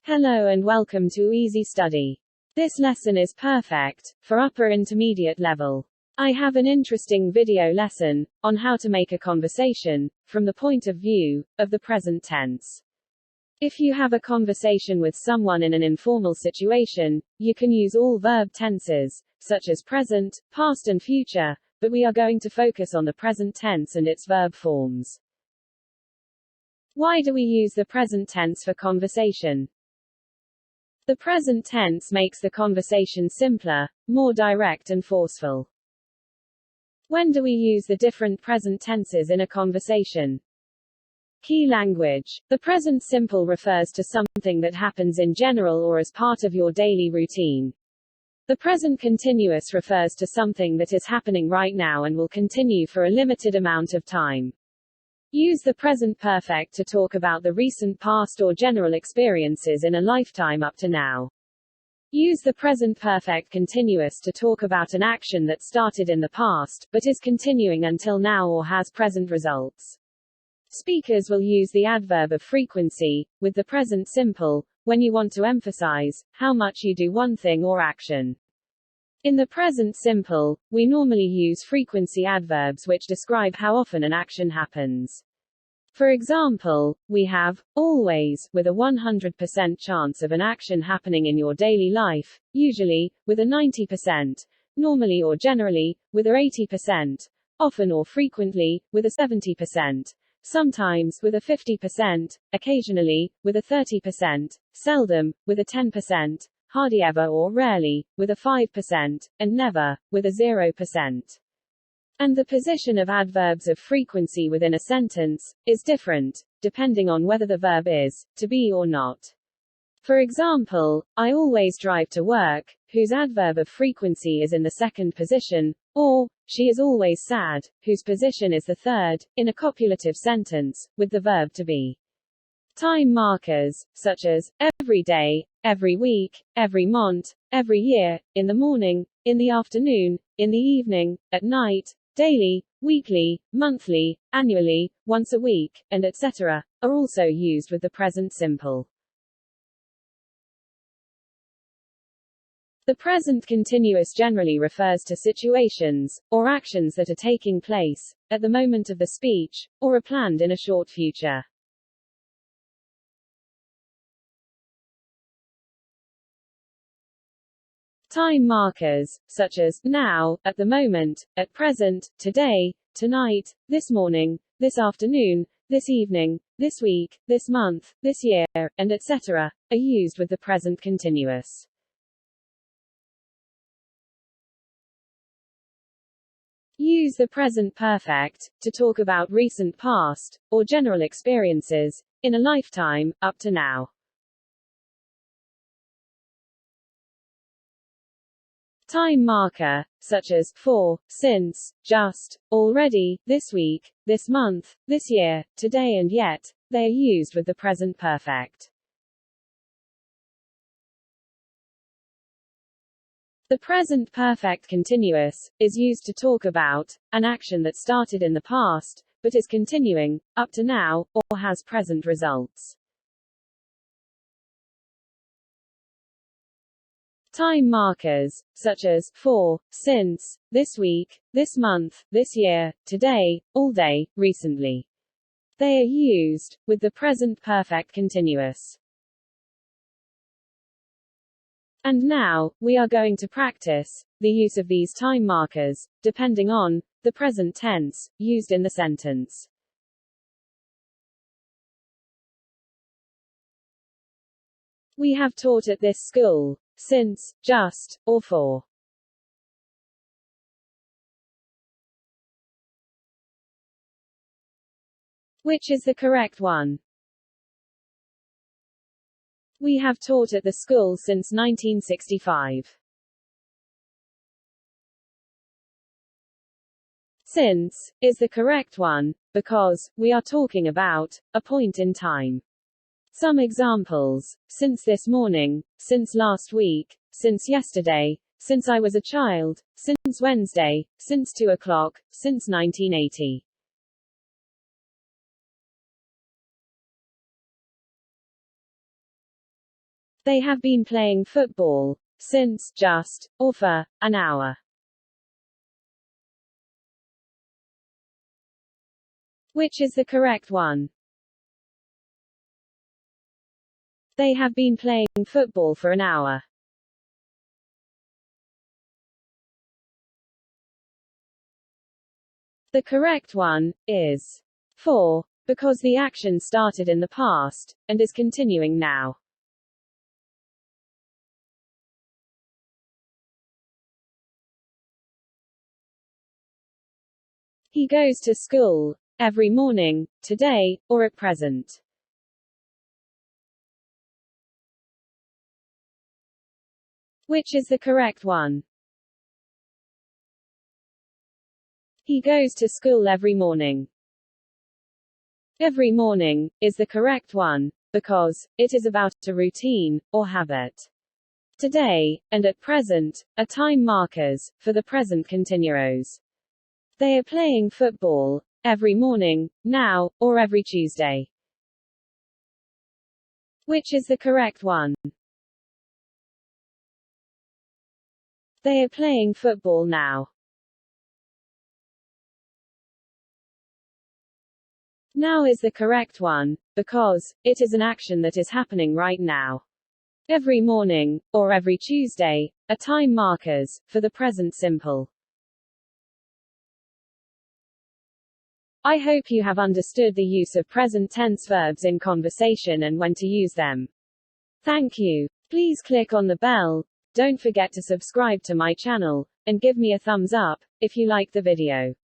Hello and welcome to Easy Study. This lesson is perfect for upper intermediate level. I have an interesting video lesson on how to make a conversation from the point of view of the present tense. If you have a conversation with someone in an informal situation, you can use all verb tenses, such as present, past and future, but we are going to focus on the present tense and its verb forms. Why do we use the present tense for conversation? The present tense makes the conversation simpler, more direct and forceful. When do we use the different present tenses in a conversation? Key language. The present simple refers to something that happens in general or as part of your daily routine. The present continuous refers to something that is happening right now and will continue for a limited amount of time. Use the present perfect to talk about the recent past or general experiences in a lifetime up to now. Use the present perfect continuous to talk about an action that started in the past, but is continuing until now or has present results. Speakers will use the adverb of frequency, with the present simple, when you want to emphasize how much you do one thing or action. In the present simple, we normally use frequency adverbs which describe how often an action happens. For example, we have always, with a 100% chance of an action happening in your daily life, usually, with a 90%, normally or generally, with a 80%, often or frequently, with a 70%, sometimes with a 50%, occasionally, with a 30%, seldom, with a 10%, hardly ever or rarely, with a 5%, and never, with a 0%. And the position of adverbs of frequency within a sentence is different, depending on whether the verb is to be or not. For example, I always drive to work, whose adverb of frequency is in the second position, or she is always sad, whose position is the third, in a copulative sentence, with the verb to be. Time markers, such as every day, every week, every month, every year, in the morning, in the afternoon, in the evening, at night, daily, weekly, monthly, annually, once a week, and etc., are also used with the present simple. The present continuous generally refers to situations, or actions that are taking place, at the moment of the speech, or are planned in a short future. Time markers, such as now, at the moment, at present, today, tonight, this morning, this afternoon, this evening, this week, this month, this year, and etc., are used with the present continuous. Use the present perfect to talk about recent past, or general experiences, in a lifetime, up to now. Time marker, such as for, since, just, already, this week, this month, this year, today and yet, they are used with the present perfect. The present perfect continuous is used to talk about an action that started in the past, but is continuing, up to now, or has present results. Time markers, such as for, since, this week, this month, this year, today, all day, recently. They are used with the present perfect continuous. And now, we are going to practice the use of these time markers, depending on the present tense used in the sentence. We have taught at this school since, just, or for. Which is the correct one? We have taught at the school since 1965. Since is the correct one, because we are talking about a point in time. Some examples: since this morning, since last week, since yesterday, since I was a child, since Wednesday, since 2 o'clock, since 1980. They have been playing football since just, or for, an hour. Which is the correct one? They have been playing football for an hour. The correct one is for, because the action started in the past, and is continuing now. He goes to school every morning, today, or at present. Which is the correct one? He goes to school every morning. Every morning is the correct one, because it is about a routine or habit. Today, and at present, are time markers for the present continuos. They are playing football every morning, now, or every Tuesday. Which is the correct one? They are playing football now. Now is the correct one, because it is an action that is happening right now. Every morning, or every Tuesday, are time markers for the present simple. I hope you have understood the use of present tense verbs in conversation and when to use them. Thank you. Please click on the bell, don't forget to subscribe to my channel, and give me a thumbs up if you like the video.